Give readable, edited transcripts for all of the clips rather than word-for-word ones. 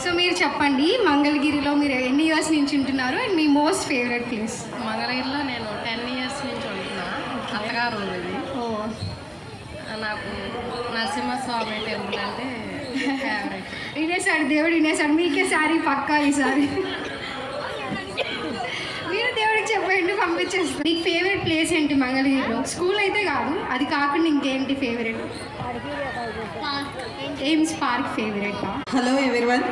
So మీరు చెప్పండి, మంగళగిరిలో మీరు ఎన్ని ఇయర్స్ నుంచి ఉంటున్నారు and me most favourite place? మంగళగిరిలో నేను 10 years నుంచి ఉంటున్నా. అత్తగారు ఉంది. నాకు నరసింహస్వామి టెంపుల్ అంటే ఫేవరెట్. వినేసాడు దేవుడు, వినేసాడు. మీకే శారీ పక్కా ఈసారి. మీరు దేవుడికి చెప్పండి, పంపించేస్తాను. మీకు ఫేవరెట్ ప్లేస్ ఏంటి మంగళగిరిలో? స్కూల్ అయితే కాదు, అది కాకుండా ఇంకేంటి favourite? AIIMS park favourite. Hello everyone,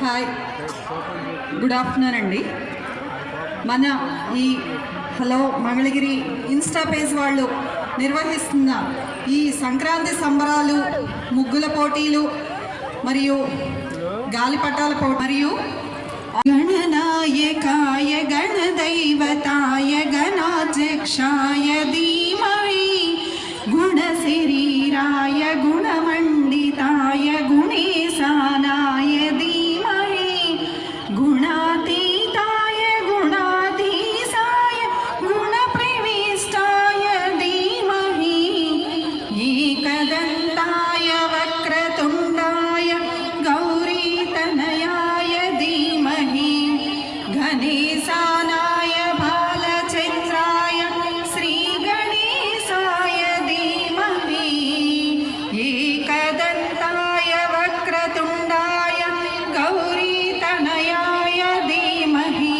hi, good afternoon అండి. మన ఈ హలో మంగళగిరి ఇన్స్టా పేజ్ వాళ్ళు నిర్వహిస్తున్న ఈ సంక్రాంతి సంబరాలు, ముగ్గుల పోటీలు మరియు గాలిపటాల పోటీ మరియు గణనాయకాయ గణదైవతాయ గణాధ్యక్షాయ ధీమహి గుణశరీరాయ గుణమండితాయ గుణేశానాయ ధీమహి గుణాతీతాయ గుణాధీశాయ గుణప్రవిష్టాయ ధీమహి ఏకదంతాయ వక్రతుండాయ గౌరీతనయాయ ధీమహి గణేశానాయ బాలచంద్రాయ శ్రీ గణేశాయ ధీమహి ఏకదంతాయ వక్రతుండాయ గౌరీతనయాయ ధీమహి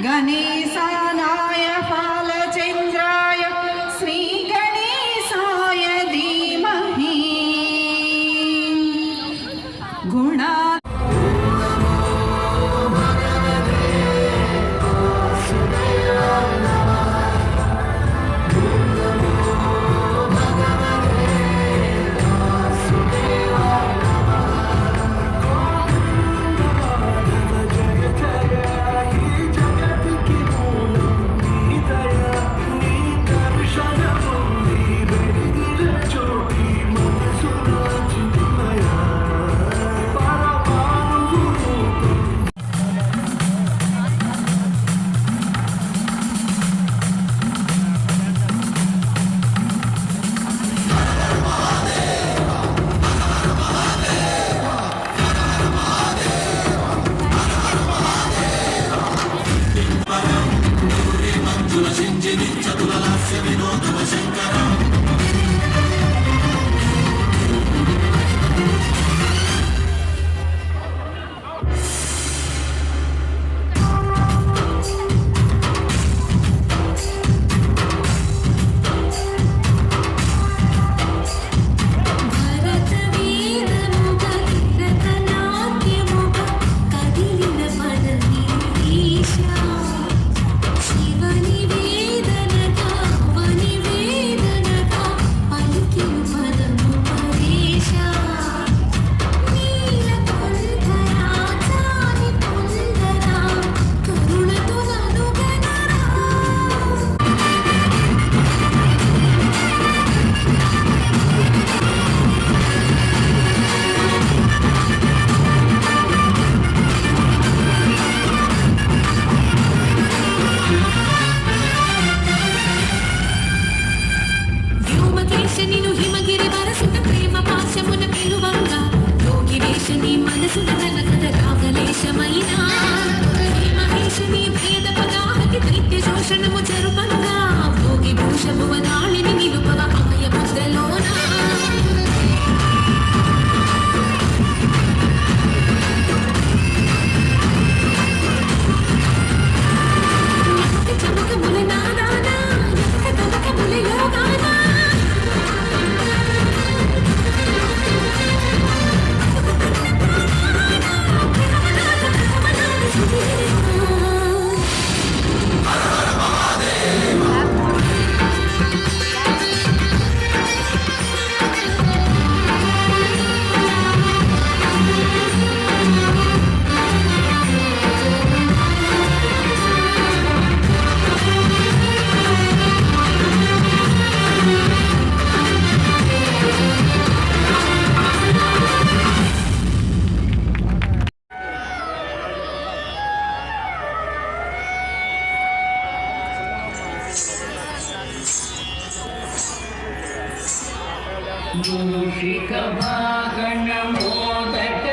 గణేశానాయ బాలచంద్రాయ శ్రీ గణేశాయ ధీమహి గుణా मूषिक वाहन मोदक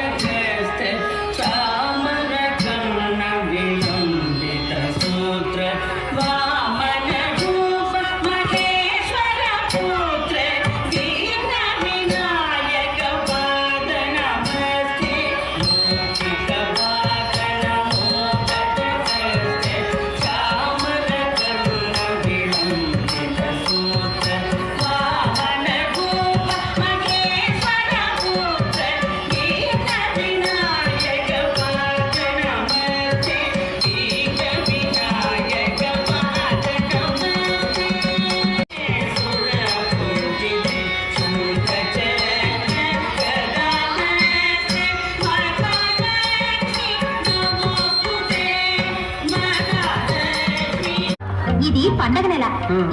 పండగ నెల.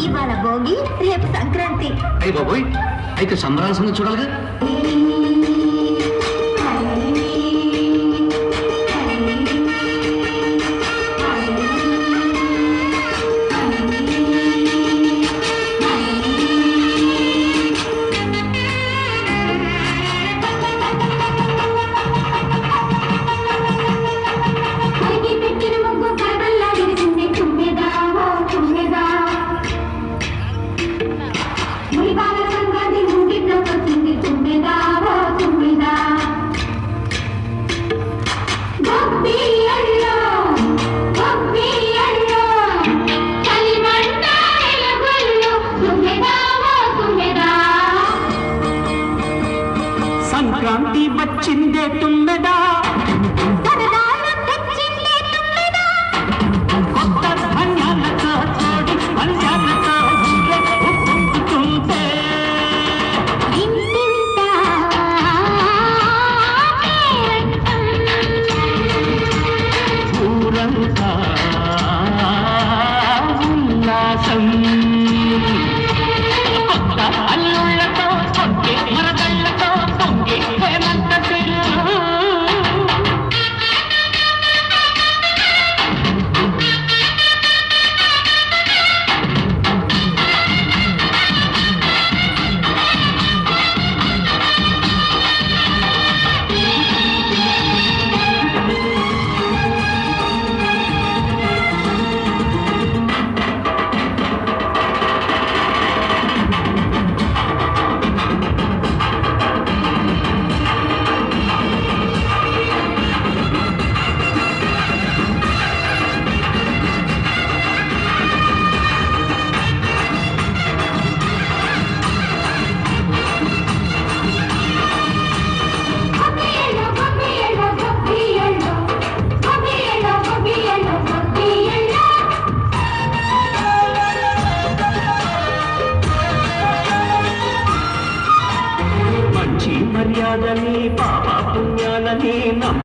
ఇవాళ భోగి, రేపు సంక్రాంతి. అయ్యి బాబోయ్, అయితే సంబరాల సంగతి చూడాలిగా. సంక్రాంతి వచ్చిందే తుమ్మెదా, కొత్త ధాన్యాలతో తోడి పల్యాలతో ఉప్పుతుంటే ఊరంతా ఉల్లాసం. కొత్త అల్లుళ్ళతో పొంగే మరదళ్ళతో పొంగే హేమంత మర్యాదని పాప పుణ్యాలని నమ్మ